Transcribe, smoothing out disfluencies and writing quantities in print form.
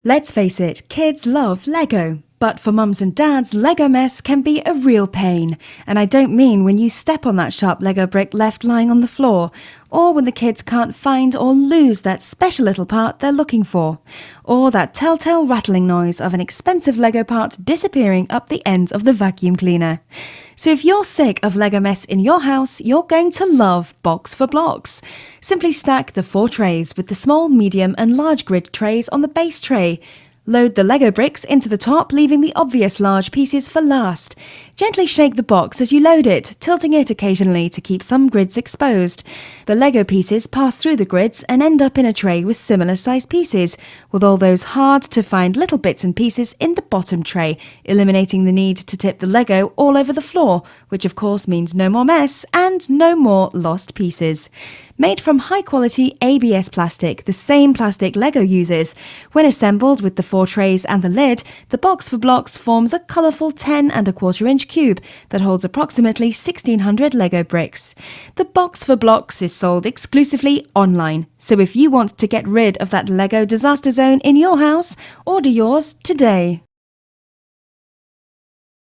Let's face it, kids love Lego. But for mums and dads, Lego mess can be a real pain. And I don't mean when you step on that sharp Lego brick left lying on the floor, or when the kids can't find or lose that special little part they're looking for, or that telltale rattling noise of an expensive Lego part disappearing up the ends of the vacuum cleaner. So if you're sick of Lego mess in your house, you're going to love Box4BLOX. Simply stack the 4 trays with the small, medium and large grid trays on the base tray. Load the Lego bricks into the top, leaving the obvious large pieces for last. Gently shake the box as you load it, tilting it occasionally to keep some grids exposed. The Lego pieces pass through the grids and end up in a tray with similar sized pieces, with all those hard to find little bits and pieces in the bottom tray, eliminating the need to tip the Lego all over the floor, which of course means no more mess and no more lost pieces. Made from high-quality ABS plastic, the same plastic Lego uses. When assembled with the 4 trays and the lid, the Box4BLOX forms a colourful 10¼ inch cube that holds approximately 1,600 Lego bricks. The Box4BLOX is sold exclusively online, so if you want to get rid of that Lego disaster zone in your house, order yours today.